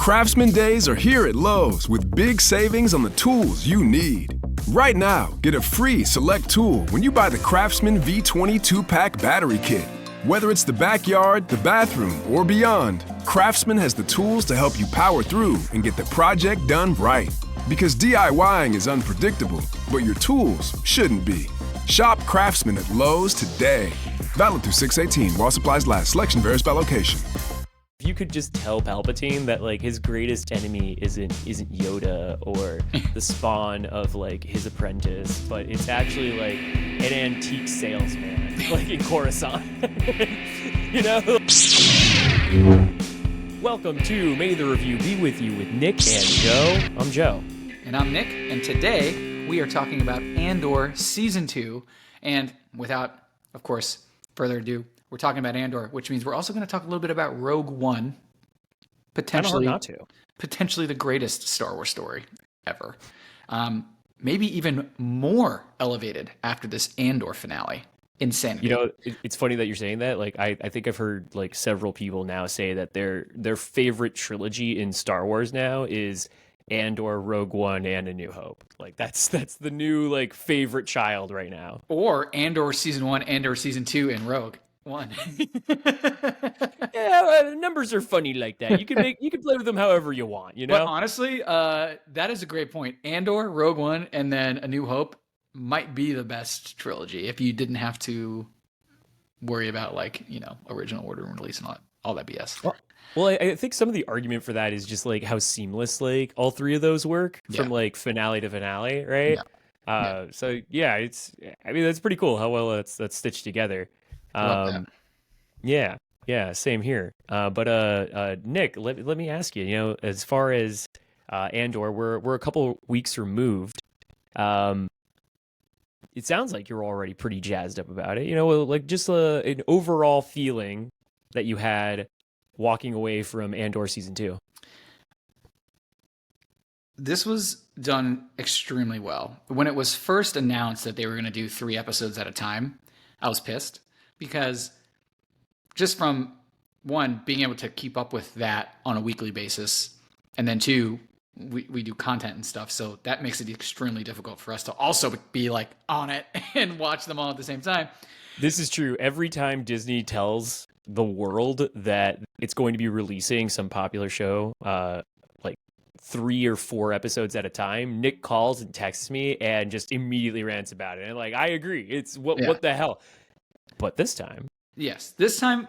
Craftsman Days are here at Lowe's with big savings on the tools you need. Right now, get a free select tool when you buy the Craftsman V20 2-pack battery kit. Whether it's the backyard, the bathroom, or beyond, Craftsman has the tools to help you power through and get the project done right. Because DIYing is unpredictable, but your tools shouldn't be. Shop Craftsman at Lowe's today. Valid through 6/18 while supplies last. Selection varies by location. If you could just tell Palpatine that like his greatest enemy isn't Yoda or the spawn of like his apprentice, but it's actually like an antique salesman, like in Coruscant. You know? Welcome to May the Review Be With You with Nick and Joe. I'm Joe. And I'm Nick, and today we are talking about Andor Season 2, and without, of course, further ado, we're talking about Andor, which means we're also going to talk a little bit about Rogue One, potentially the greatest Star Wars story ever. Maybe even more elevated after this Andor finale. Insanity. You know, it's funny that you're saying that. Like, I think I've heard like several people now say that their favorite trilogy in Star Wars now is Andor, Rogue One, and A New Hope. Like that's the new like favorite child right now. Or Andor Season 1, Andor Season 2, and Rogue One. Yeah, numbers are funny like that. You can play with them however you want, you know? But honestly, that is a great point. Andor, Rogue One, and then A New Hope might be the best trilogy if you didn't have to worry about like, you know, original order and release and all that BS. Well, I think some of the argument for that is just like how seamless like all three of those work from like finale to finale, right? Yeah. So yeah, that's pretty cool how well that's stitched together. Yeah, same here. But Nick, let me ask you, you know, as far as Andor, we're a couple weeks removed. It sounds like you're already pretty jazzed up about it. You know, like just an overall feeling that you had walking away from Andor Season 2. This was done extremely well. When it was first announced that they were going to do 3 episodes at a time, I was pissed because just from one, being able to keep up with that on a weekly basis, and then 2, we do content and stuff, so that makes it extremely difficult for us to also be like on it and watch them all at the same time. This is true. Every time Disney tells the world that it's going to be releasing some popular show, like 3 or 4 episodes at a time, Nick calls and texts me and just immediately rants about it. And like, I agree. It's what the hell? But this time, yes, this time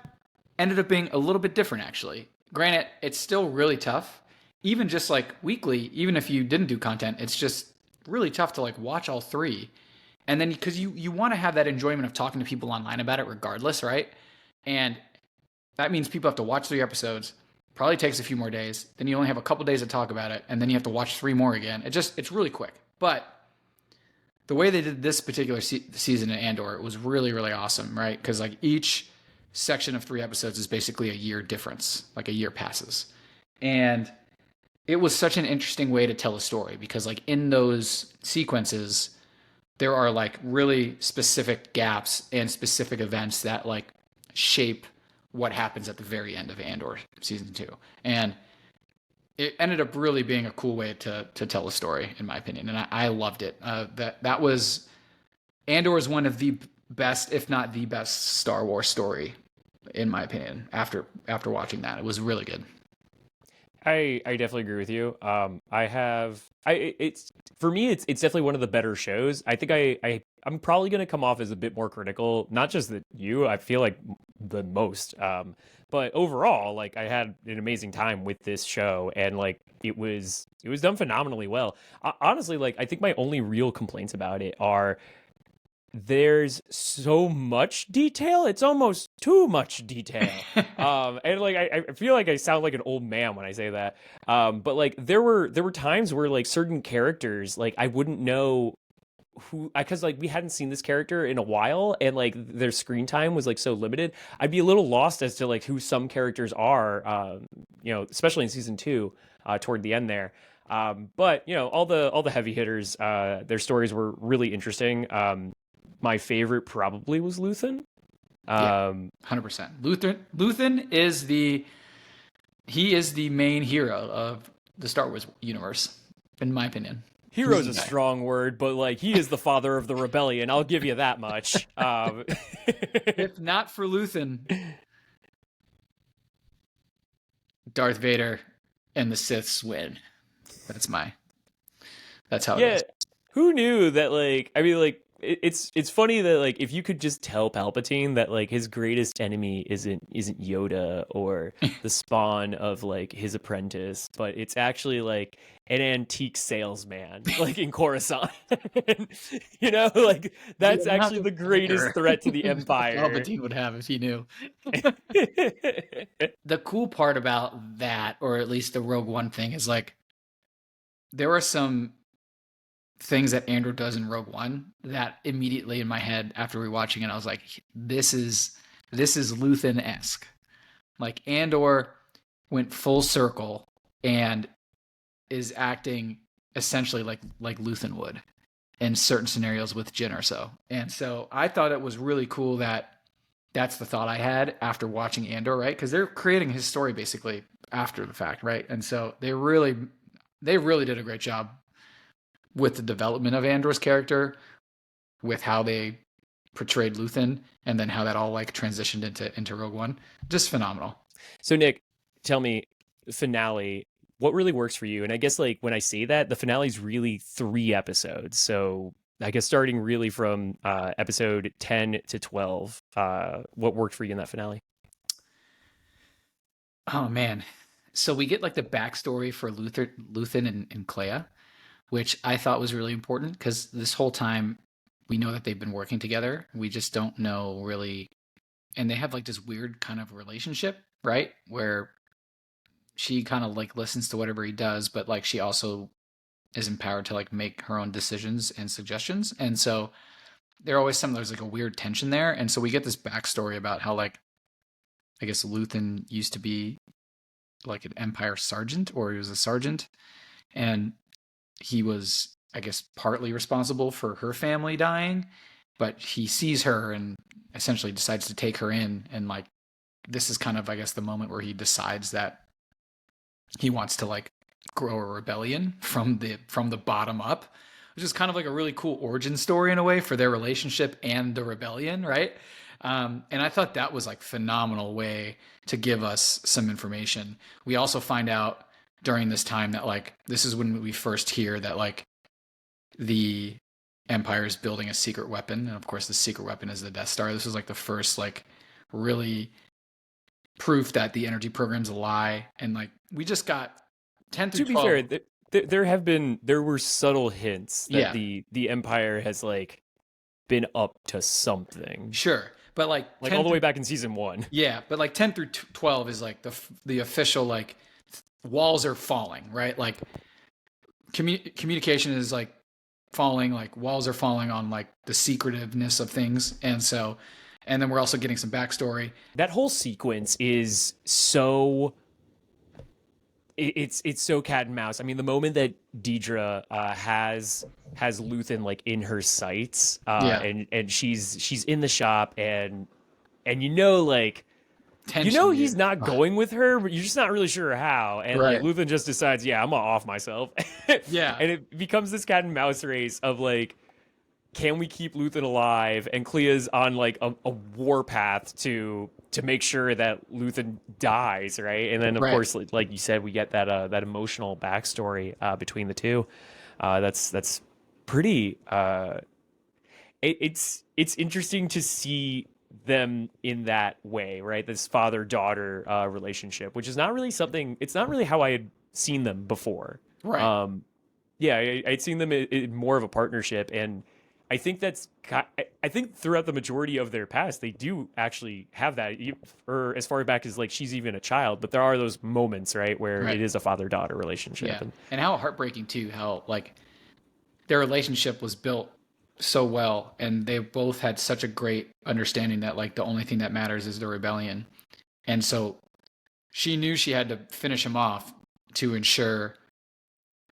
ended up being a little bit different. Actually, granted, it's still really tough. Even just like weekly, even if you didn't do content, it's just really tough to like watch all 3. And then because you want to have that enjoyment of talking to people online about it regardless, right? And that means people have to watch 3 episodes. Probably takes a few more days. Then you only have a couple days to talk about it, and then you have to watch 3 more again. It's really quick. But the way they did this particular season in Andor, it was really, really awesome, right? Because like each section of 3 episodes is basically a year difference, like a year passes. And it was such an interesting way to tell a story because like in those sequences, there are like really specific gaps and specific events that like shape what happens at the very end of Andor Season 2. And it ended up really being a cool way to tell a story, in my opinion. And I loved it. That was Andor is one of the best, if not the best Star Wars story, in my opinion, after watching that. It was really good. I definitely agree with you. It's for me, it's definitely one of the better shows. I think I'm probably going to come off as a bit more critical, not just that I feel like the most, but overall, like I had an amazing time with this show, and like it was done phenomenally well. Honestly, like I think my only real complaints about it are there's so much detail. It's almost too much detail. And like I feel like I sound like an old man when I say that. But like there were times where like certain characters, like I wouldn't know who, because like we hadn't seen this character in a while, and like their screen time was like so limited. I'd be a little lost as to like who some characters are, you know, especially in Season 2, toward the end there. But you know, all the heavy hitters, their stories were really interesting. My favorite probably was Luthen. 100%. Luthen is the he is the main hero of the Star Wars universe, in my opinion. Hero's He's a the guy. strong word, but like he is the father of the rebellion. I'll give you that much. If not for Luthen, Darth Vader and the Siths win. That's my. That's how it Yeah, is. who knew that? Like, I mean, like it's funny that like if you could just tell Palpatine that like his greatest enemy isn't Yoda or the spawn of like his apprentice, but it's actually like an antique salesman, like in Coruscant. Like The that's amount actually of the greatest anger threat to the that Empire. Palpatine would have if he knew. The cool part about that, or at least the Rogue One thing, is like there are some things that Andor does in Rogue One that immediately in my head after rewatching it, I was like, this is Luthen esque. Like Andor went full circle and is acting essentially like Luthen would in certain scenarios with Jyn or so. And so I thought it was really cool that that's the thought I had after watching Andor, right? Because they're creating his story basically after the fact, right? And so they really did a great job with the development of Andor's character, with how they portrayed Luthen, and then how that all like transitioned into Rogue One. Just phenomenal. So Nick, tell me, finale, what really works for you? And I guess like when I say that, the finale is really 3 episodes. So I guess starting really from episode 10 to 12, what worked for you in that finale? Oh man. So we get like the backstory for Luthen and Clea, which I thought was really important because this whole time we know that they've been working together. We just don't know really, and they have like this weird kind of relationship, right? Where she kind of like listens to whatever he does, but like she also is empowered to like make her own decisions and suggestions. And so there's like a weird tension there. And so we get this backstory about how like I guess Luthen used to be like an Empire sergeant, or he was a sergeant, and he was, I guess, partly responsible for her family dying, but he sees her and essentially decides to take her in. And like, this is kind of, I guess, the moment where he decides that he wants to like grow a rebellion from the bottom up, which is kind of like a really cool origin story in a way for their relationship and the rebellion, right? And I thought that was like phenomenal way to give us some information. We also find out during this time that like this is when we first hear that like the Empire is building a secret weapon, and of course the secret weapon is the Death Star. This was like the first like really proof that the energy program's a lie, and like we just got 10 through To be 12. fair, there were subtle hints that Yeah, the Empire has like been up to something, sure, but like like 10 all the through way back in season 1. yeah, but like 10 through 12 is like the official like walls are falling, right? Like communication is like falling, like walls are falling on like the secretiveness of things. And so, and then we're also getting some backstory. That whole sequence is so it's so cat and mouse. I mean, the moment that Deidre has Luthen like in her sights, Yeah, and she's in the shop, and like tension, he's dude. not going with her, but you're just not really sure how. And like Right. Luthen just decides, yeah, I'm gonna off myself, and Yeah. it becomes this cat and mouse race of like, can we keep Luthen alive? And Clea's on like a war path to make sure that Luthen dies, right? And then of Right. course, like you said, we get that emotional backstory between the two. That's pretty. It's interesting to see them in that way, right? This father daughter relationship, which is not really something. It's not really how I had seen them before. Right. Um, yeah, I'd seen them in more of a partnership, and I think I think throughout the majority of their past, they do actually have that, or as far back as like she's even a child. But there are those moments, right, where Right. it is a father daughter relationship, Yeah. and And how heartbreaking too, how like their relationship was built so well, and they both had such a great understanding that like the only thing that matters is the rebellion. And so she knew she had to finish him off to ensure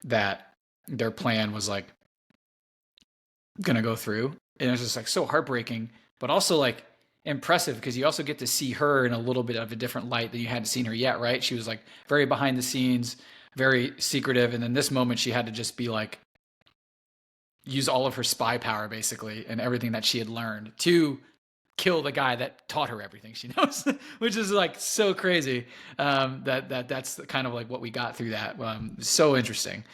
that their plan was like gonna go through. And it was just like so heartbreaking, but also like impressive because you also get to see her in a little bit of a different light than you hadn't seen her yet, right? She was like very behind the scenes, very secretive, and then this moment she had to just be like use all of her spy power basically and everything that she had learned to kill the guy that taught her everything she knows, which is like so crazy. That's kind of like what we got through that. So interesting.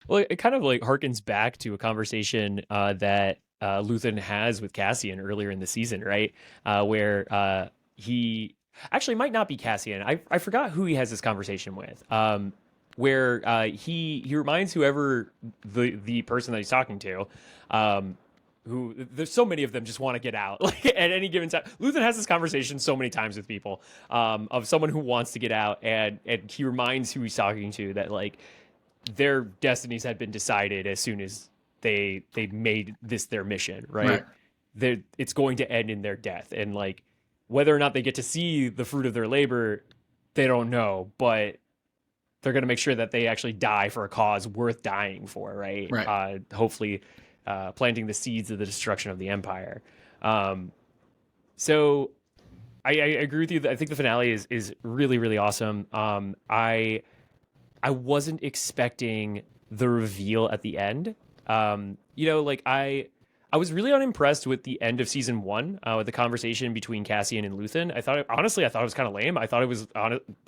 Well, it kind of like harkens back to a conversation that Luthen has with Cassian earlier in the season, right? Where he actually might not be Cassian. I forgot who he has this conversation with. Where he reminds whoever the person that he's talking to, who there's so many of them just want to get out like at any given time. Luthen has this conversation so many times with people of someone who wants to get out, and he reminds who he's talking to that like their destinies had been decided as soon as they made this their mission, right? It's going to end in their death, and like whether or not they get to see the fruit of their labor, they don't know, but they're going to make sure that they actually die for a cause worth dying for, right? Hopefully planting the seeds of the destruction of the Empire. So I agree with you. I think the finale is really, really awesome. I wasn't expecting the reveal at the end. Like I was really unimpressed with the end of season 1, with the conversation between Cassian and Luthen. I thought it was kind of lame. I thought it was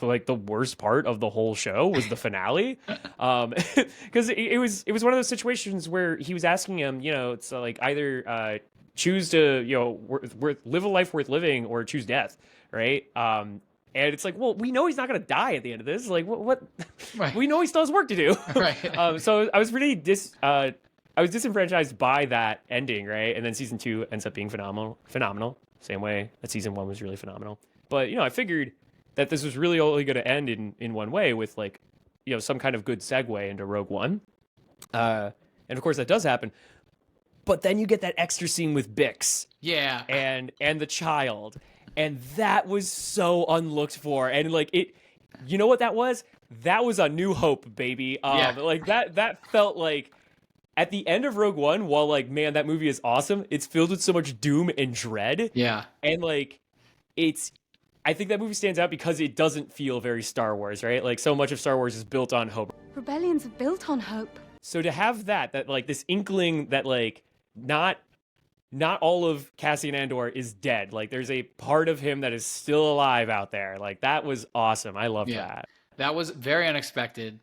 like the worst part of the whole show was the finale, because it was one of those situations where he was asking him, it's like either choose to live a life worth living or choose death, right? And it's like, well, we know he's not going to die at the end of this. Like, what? Right. We know he still has work to do. Right. So I was really disenfranchised by that ending, right? And then season 2 ends up being phenomenal. Same way that season 1 was really phenomenal. But I figured that this was really only going to end in one way with like, some kind of good segue into Rogue One. And of course that does happen. But then you get that extra scene with Bix. Yeah. And the child. And that was so unlooked for. And like you know what that was? That was a New Hope, baby. Like that felt like at the end of Rogue One, while like, man, that movie is awesome, it's filled with so much doom and dread. Yeah. And like I think that movie stands out because it doesn't feel very Star Wars, right? Like so much of Star Wars is built on hope. Rebellions are built on hope. So to have that like this inkling that like not all of Cassian Andor is dead. Like there's a part of him that is still alive out there. Like that was awesome. I love that. That was very unexpected.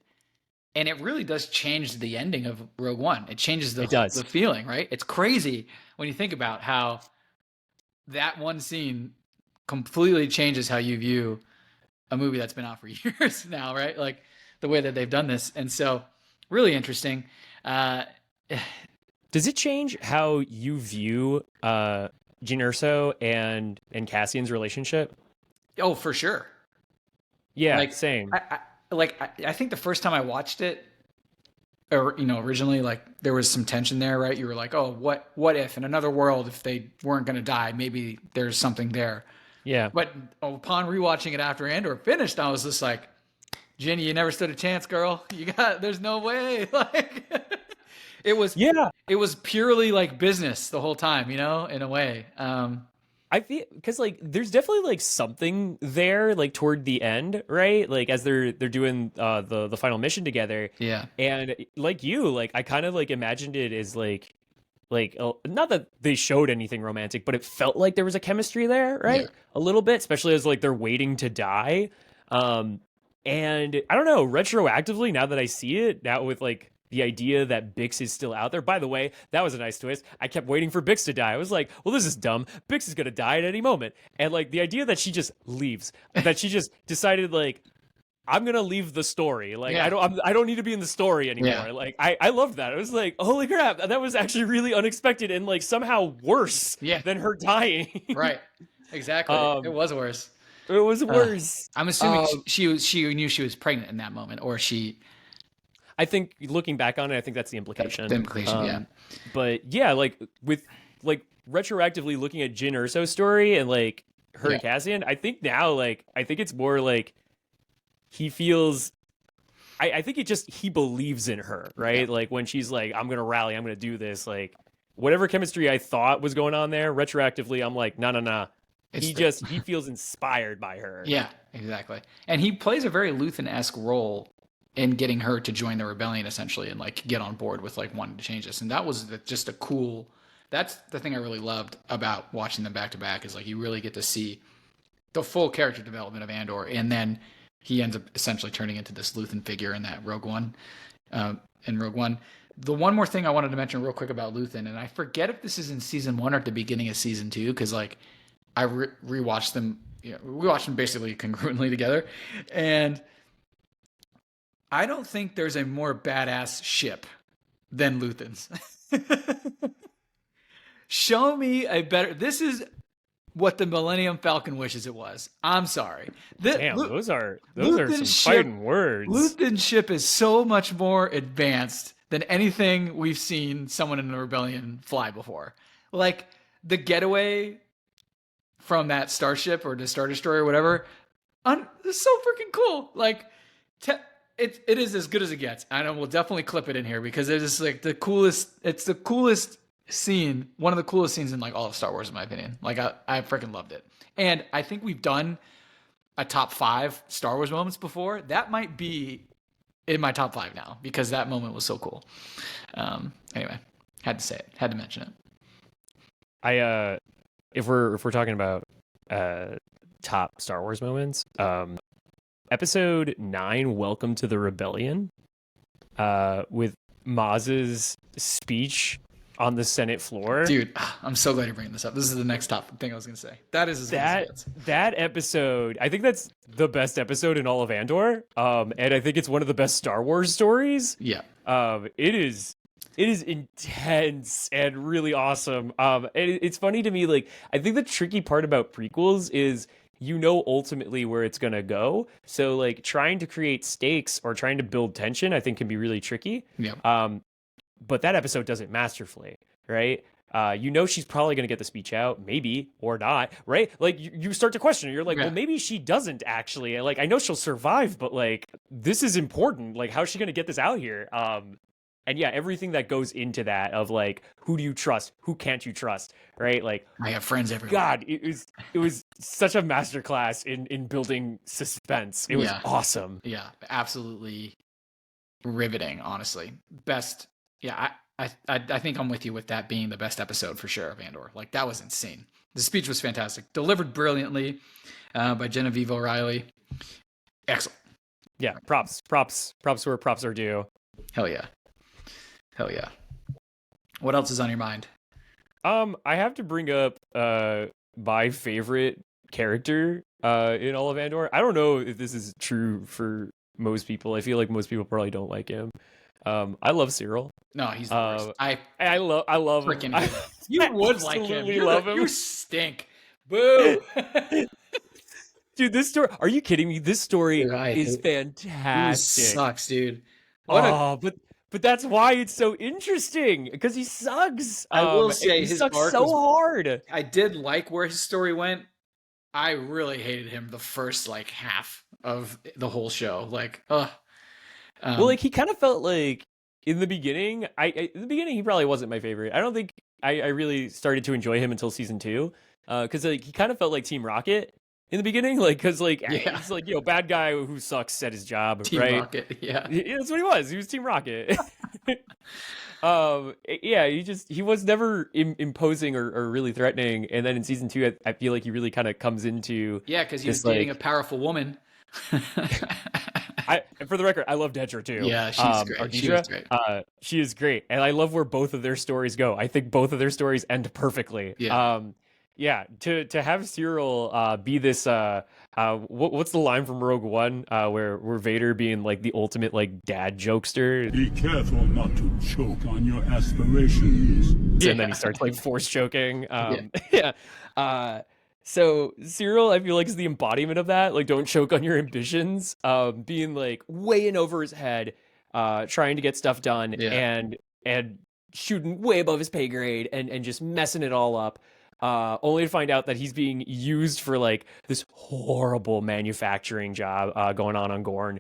And it really does change the ending of Rogue One. It changes the feeling, right? It's crazy when you think about how that one scene completely changes how you view a movie that's been out for years now, right? Like the way that they've done this. And so really interesting. Does it change how you view Jyn Erso and Cassian's relationship? Oh, for sure. Yeah, like, same. I think the first time I watched it, or originally, like there was some tension there, right? You were like, oh, what if in another world, if they weren't going to die, maybe there's something there. Yeah. But upon rewatching it after Andor finished, I was just like, Jenny, you never stood a chance, girl. There's no way. Like it was purely like business the whole time, in a way. I feel because like there's definitely like something there like toward the end, right? Like as they're doing the final mission together. Yeah. And like I kind of like imagined it as like not that they showed anything romantic, but it felt like there was a chemistry there, right? Yeah. A little bit, especially as like they're waiting to die. And I don't know, retroactively now that I see it now with like the idea that Bix is still out there. By the way, that was a nice twist. I kept waiting for Bix to die. I was like, well, this is dumb. Bix is going to die at any moment. And like the idea that she just leaves, that she just decided like, I'm going to leave the story. Like, yeah. I don't need to be in the story anymore. Yeah. Like, I loved that. I was like, holy crap. That was actually really unexpected and like somehow worse than her dying. Right. Exactly. It was worse. It was worse. I'm assuming she knew she was pregnant in that moment, or she... I think looking back on it, I think that's the implication. The implication, yeah. But yeah, like with like retroactively looking at Jyn Erso's story and like her and Cassian, I think now like I think it's more like he feels. I think he believes in her, right? Yeah. Like when she's like, "I'm gonna rally, I'm gonna do this." Like whatever chemistry I thought was going on there, retroactively, I'm like, no. He feels inspired by her. Yeah, exactly. And he plays a very Luthen-esque role in getting her to join the rebellion essentially and like get on board with like wanting to change this. And that was just a cool. That's the thing I really loved about watching them back to back is like you really get to see the full character development of Andor, and then he ends up essentially turning into this Luthen figure in that Rogue One. In Rogue One, the one more thing I wanted to mention real quick about Luthen, and I forget if this is in season 1 or at the beginning of season 2, because like I rewatched them. We watched them basically congruently together, and I don't think there's a more badass ship than Luthen's. Show me a better. This is what the Millennium Falcon wishes it was. I'm sorry. Damn, those are some fighting words. Luthen's ship is so much more advanced than anything we've seen someone in the rebellion fly before. Like the getaway from that starship or the Star Destroyer or whatever, it's so freaking cool. Like it is as good as it gets. I know we'll definitely clip it in here because it is like the coolest. It's the coolest scene, one of the coolest scenes in like all of Star Wars, in my opinion. Like I freaking loved it. And I think we've done a top 5 Star Wars moments before. That might be in my top 5 now because that moment was so cool. Anyway, had to say it, had to mention it. If we're talking about top Star Wars moments, episode 9, Welcome to the Rebellion, with Maz's speech on the Senate floor. Dude, I'm so glad you're bringing this up. This is the next top thing I was going to say. That is as good as it gets. That episode, I think that's the best episode in all of Andor. And I think it's one of the best Star Wars stories. Yeah. It is intense and really awesome. And it's funny to me, like, I think the tricky part about prequels is ultimately where it's going to go. So like trying to create stakes or trying to build tension, I think can be really tricky. Yeah. But that episode does it masterfully, right? She's probably going to get the speech out, maybe, or not, right? Like, you start to question it. You're like, well, maybe she doesn't actually. Like, I know she'll survive, but, like, this is important. Like, how's she going to get this out here? And yeah, everything that goes into that of, like, who do you trust? Who can't you trust, right? Like, I have friends everywhere. God, it was such a masterclass in building suspense. It was awesome. Yeah, absolutely riveting, honestly. Best... Yeah, I think I'm with you with that being the best episode for sure of Andor. Like, that was insane. The speech was fantastic. Delivered brilliantly by Genevieve O'Reilly. Excellent. Yeah, props where props are due. Hell yeah. What else is on your mind? I have to bring up my favorite character in all of Andor. I don't know if this is true for most people. I feel like most people probably don't like him. I love Cyril. No, he's the worst. I love him. I You would like him. You love him. You stink. Boo. Dude, this story. Are you kidding me? This story is fantastic. He sucks, dude. But that's why it's so interesting because he sucks. I will say he his sucks arc so was, hard. I did like where his story went. I really hated him the first like half of the whole show. Like, well, like he kind of felt like in the beginning. In the beginning, he probably wasn't my favorite. I don't think I really started to enjoy him until season 2, because like he kind of felt like Team Rocket in the beginning, like because like he's like bad guy who sucks at his job, Team right? Rocket, yeah, that's what he was. He was Team Rocket. He was never imposing or really threatening, and then in season 2, I feel like he really kind of comes into because he was dating a powerful woman. For the record, I love Dedra too. Yeah, she's great. She was great. She is great, and I love where both of their stories go. I think both of their stories end perfectly. Yeah. To have Cyril be this what's the line from Rogue One where Vader being like the ultimate like dad jokester? Be careful not to choke on your aspirations. And then he starts like force choking. So Cyril, I feel like, is the embodiment of that. Like, don't choke on your ambitions. Being like way in over his head, trying to get stuff done, and shooting way above his pay grade, and just messing it all up. Only to find out that he's being used for like this horrible manufacturing job going on Gorn,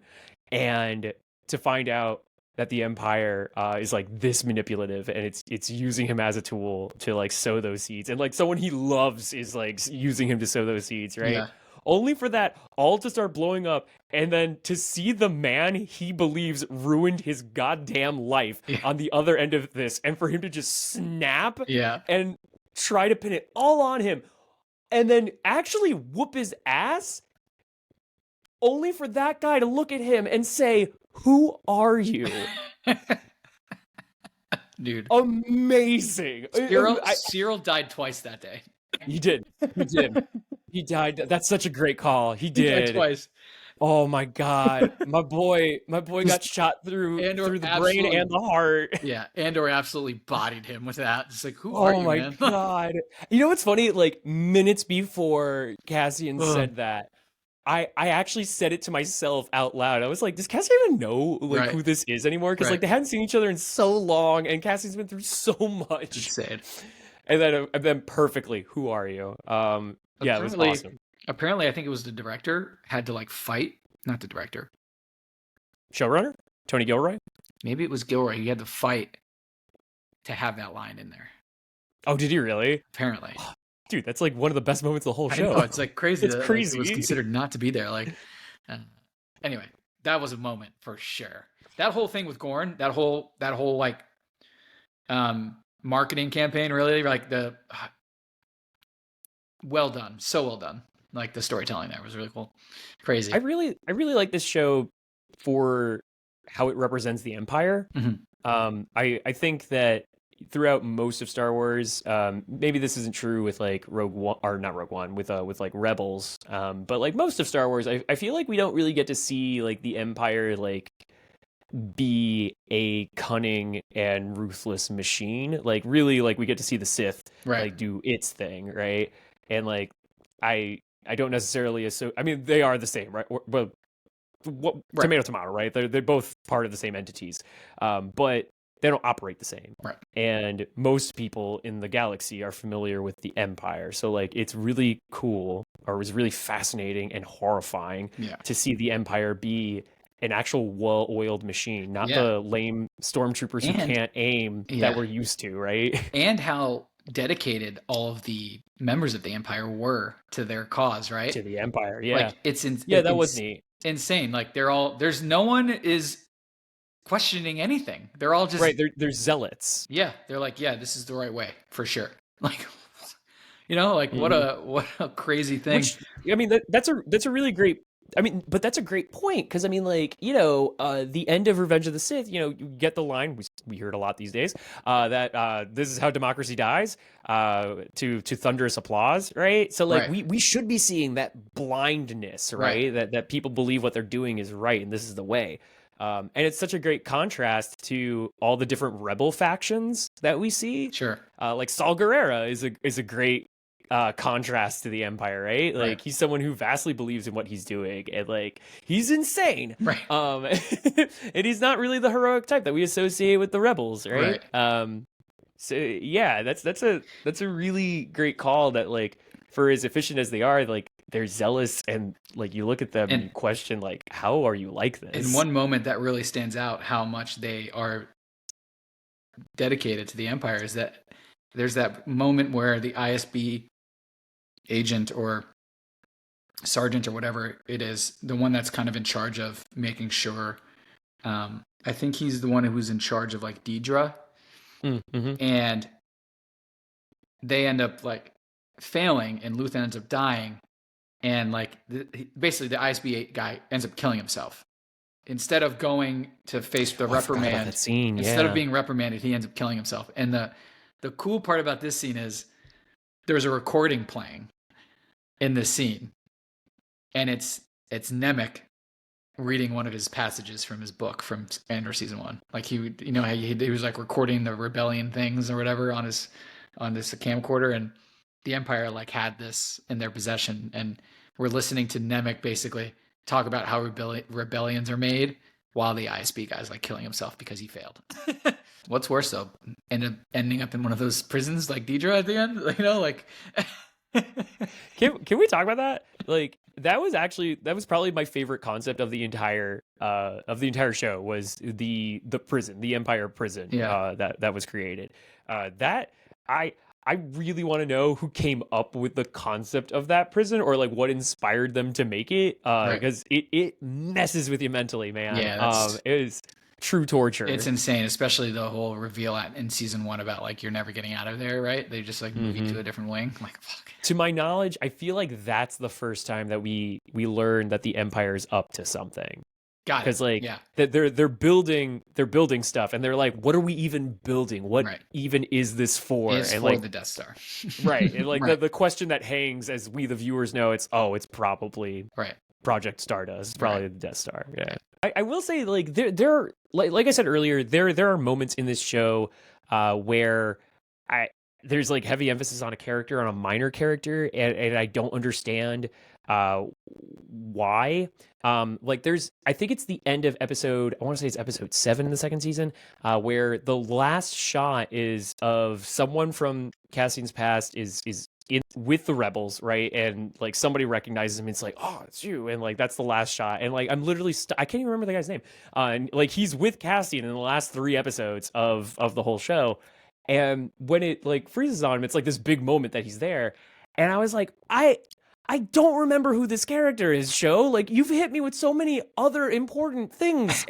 and to find out that the Empire is like this manipulative, and it's using him as a tool to like sow those seeds, and like someone he loves is like using him to sow those seeds, right? Yeah. Only for that all to start blowing up, and then to see the man he believes ruined his goddamn life on the other end of this, and for him to just snap and try to pin it all on him, and then actually whoop his ass, only for that guy to look at him and say, "Who are you?" Dude. Amazing. Cyril died twice that day. He did. He died. That's such a great call. He did. He died twice. Oh my God. My boy got shot through the brain and the heart. Yeah. Andor absolutely bodied him with that. It's like, who are you, man? Oh my God. You know what's funny? Like minutes before Cassian said that, I actually said it to myself out loud. I was like, does Cassian even know who this is anymore? Because like they hadn't seen each other in so long, and Cassian's been through so much. Insane. And then perfectly, who are you? Yeah, it was awesome. Apparently, I think it was the director had to like fight, not the director. Showrunner? Tony Gilroy? Maybe it was Gilroy. He had to fight to have that line in there. Oh, did he really? Apparently. Dude, that's like one of the best moments of the whole show. I know, it's like crazy. It's crazy. Like, it was considered not to be there. Like, anyway, that was a moment for sure. That whole thing with Gorn, that whole like, marketing campaign, really, like well done, so well done. Like the storytelling there was really cool, crazy. I really like this show for how it represents the Empire. Mm-hmm. I think that throughout most of Star Wars, maybe this isn't true with like Rogue One, or not Rogue One, with like Rebels, but like most of Star Wars, I feel like we don't really get to see like the Empire like be a cunning and ruthless machine. Like really, like we get to see the Sith like do its thing, right? And like I don't necessarily I mean, they are the same, right? But tomato, right? They're both part of the same entities, but they don't operate the same. Right. And most people in the galaxy are familiar with the Empire. So like it's really cool, or it was really fascinating and horrifying to see the Empire be an actual well-oiled machine, not the lame stormtroopers who can't aim that we're used to, right? And how dedicated all of the members of the Empire were to their cause, right? To the Empire, yeah. Like that was neat. Insane. Like there's no one is questioning anything. They're all just They're zealots. Yeah, they're like, yeah, this is the right way for sure. Like, you know, like what a crazy thing. Which, I mean, that's a really great. I mean, but that's a great point, because I mean, like, you know, the end of Revenge of the Sith, you know, you get the line, we hear it a lot these days, that this is how democracy dies, to thunderous applause, right? So like we should be seeing that blindness, right? That people believe what they're doing is right and this is the way. And it's such a great contrast to all the different rebel factions that we see. Sure. Like Saul Guerrera is a great contrast to the Empire, right? Like he's someone who vastly believes in what he's doing, and like he's insane, right? And he's not really the heroic type that we associate with the rebels, right? So yeah, that's a really great call. That like, for as efficient as they are, like they're zealous, and like you look at them and you question like, how are you like this? In one moment that really stands out how much they are dedicated to the Empire is that there's that moment where the ISB agent or sergeant or whatever it is, the one that's kind of in charge of making sure, I think he's the one who's in charge of like Deidre, and they end up like failing, and Luthen ends up dying, and like basically the ISB guy ends up killing himself instead of going to face the reprimand. That scene, instead of being reprimanded, he ends up killing himself. And the cool part about this scene is there's a recording playing in this scene, and it's Nemec reading one of his passages from his book from Andor season 1. Like he would, you know, he was like recording the rebellion things or whatever on this camcorder, and the Empire like had this in their possession, and we're listening to Nemec basically talk about how rebellions are made while the ISB guy's like killing himself because he failed. What's worse though, ending up in one of those prisons like Deidre at the end, you know, like. Can we talk about that? like that was probably my favorite concept of the entire show was the prison, the Empire prison that was created. That I really want to know who came up with the concept of that prison, or like what inspired them to make it, because it messes with you mentally, man. Yeah, it is true torture. It's insane, especially the whole reveal in season 1 about like you're never getting out of there, right? They just like move you to a different wing. I'm like, fuck. To my knowledge, I feel like that's the first time that we learned that the Empire's up to something. Got it. Because like yeah. they're building stuff, and they're like, what are we even building? What even is this for? It's and for like the Death Star. right. And like the question that hangs, as we the viewers know, it's probably Project Stardust. It's probably the Death Star. Yeah. I will say, like, there like I said earlier, there are moments in this show where there's like heavy emphasis on a character, on a minor character, and I don't understand why. Like I think it's the end of episode, I want to say it's episode 7 in the second season, where the last shot is of someone from Cassian's past is in with the rebels, right? And like somebody recognizes him, and it's like, oh, it's you, and like that's the last shot, and like I'm literally I can't even remember the guy's name, and like he's with Cassian in the last 3 episodes of the whole show, and when it like freezes on him, it's like this big moment that he's there, and I was like, I don't remember who this character is, show. Like, you've hit me with so many other important things.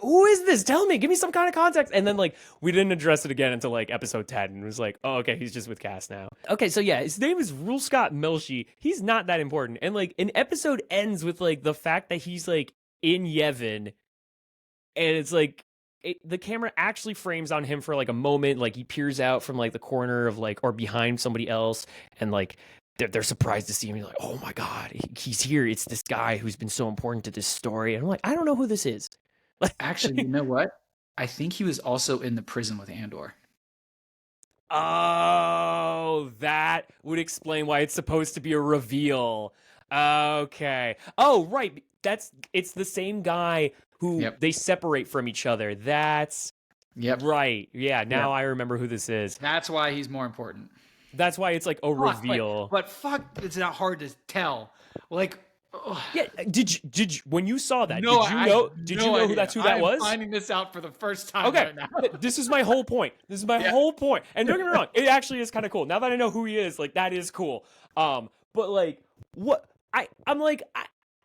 Who is this? Tell me. Give me some kind of context. And then, like, we didn't address it again until, like, episode 10. And it was like, oh, okay, he's just with Cass now. Okay, so, yeah, his name is Rule Scott Melshi. He's not that important. And, like, an episode ends with, like, the fact that he's, like, in Yevon. And it's, like, the camera actually frames on him for, like, a moment. Like, he peers out from, like, the corner of, like, or behind somebody else. And, like, they're surprised to see him. You're like, oh my God, he's here. It's this guy who's been so important to this story. And I'm like, I don't know who this is. Actually, you know what? I think he was also in the prison with Andor. Oh, that would explain why it's supposed to be a reveal. Okay. Oh, right. It's the same guy who they separate from each other. That's right. Yeah, now I remember who this is. That's why he's more important. That's why it's like a reveal. But fuck, it's not hard to tell. Like, yeah. Did you when you saw that? No, did you know who that was? I'm finding this out for the first time right now. This is my whole point. Whole point. And don't get me wrong, it actually is kind of cool. Now that I know who he is, like that is cool. But like what I'm like,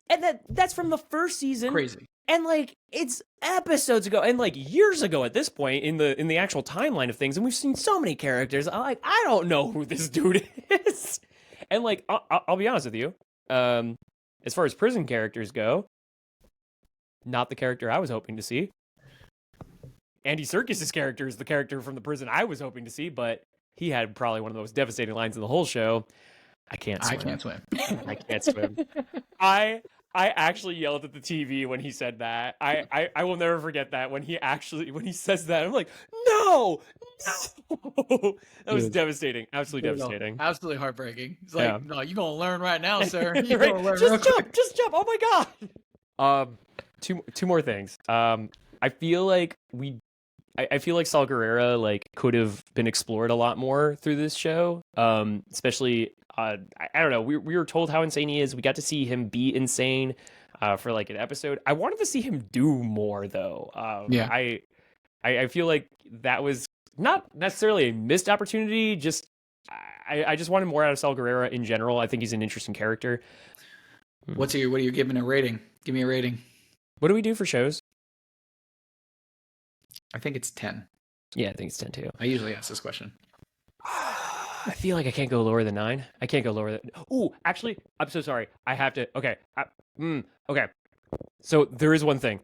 and that's from the first season. Crazy. And like it's episodes ago, and like years ago at this point in the actual timeline of things, and we've seen so many characters. I don't know who this dude is. And like I'll be honest with you, as far as prison characters go, not the character I was hoping to see. Andy Serkis's character is the character from the prison I was hoping to see, but he had probably one of the most devastating lines in the whole show. I can't swim. I can't swim. I actually yelled at the TV when he said that. I will never forget that when he says that. I'm like, no. That was devastating. Absolutely devastating. Absolutely heartbreaking. It's like, no, you're gonna learn right now, sir. You're right? gonna learn just jump. Oh my God. Two more things. I feel like Saul Guerrero like could have been explored a lot more through this show. Especially I don't know. We were told how insane he is. We got to see him be insane for like an episode. I wanted to see him do more though. I feel like that was not necessarily a missed opportunity. Just I just wanted more out of Saul Guerrero in general. I think he's an interesting character. What are you giving a rating? Give me a rating. What do we do for shows? I think it's 10. Yeah, I think it's 10 too. I usually ask this question. I feel like I can't go lower than 9. I can't go lower than. Oh, actually, I'm so sorry. I have to. Okay. Okay. So there is one thing.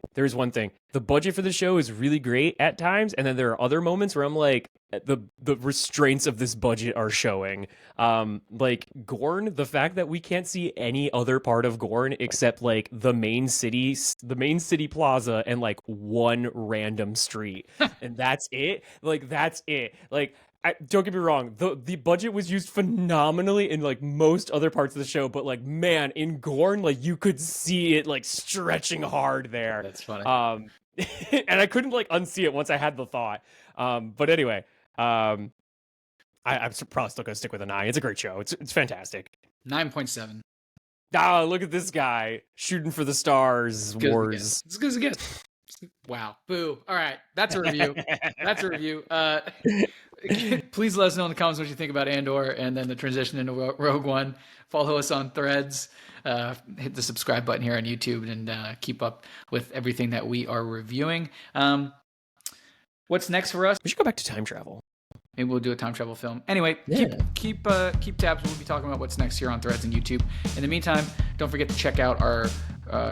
The budget for the show is really great at times, and then there are other moments where I'm like, the restraints of this budget are showing. Like Gorn, the fact that we can't see any other part of Gorn except like the main city plaza, and like one random street, and that's it. Like that's it. Like. Don't get me wrong, the budget was used phenomenally in like most other parts of the show, but like man, in Gorn, like you could see it like stretching hard there. That's funny. And I couldn't like unsee it once I had the thought. But anyway, I'm probably still gonna stick with a 9. It's a great show. It's fantastic. 9.7. Ah, look at this guy shooting for the stars. Good as it Wars. gets. As good as it gets. Wow. Boo. All right. That's a review. That's a review. Please let us know in the comments what you think about Andor and then the transition into Rogue One. Follow us on Threads. Hit the subscribe button here on YouTube and keep up with everything that we are reviewing. What's next for us? We should go back to time travel. Maybe we'll do a time travel film. Anyway, Yeah. keep tabs. We'll be talking about what's next here on Threads and YouTube. In the meantime, don't forget to check out our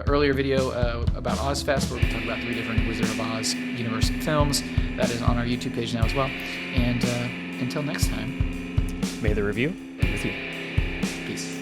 earlier video about Ozfest, where we talk about 3 different Wizard of Oz universe films. That is on our YouTube page now as well. And until next time, May the review be with you. peace.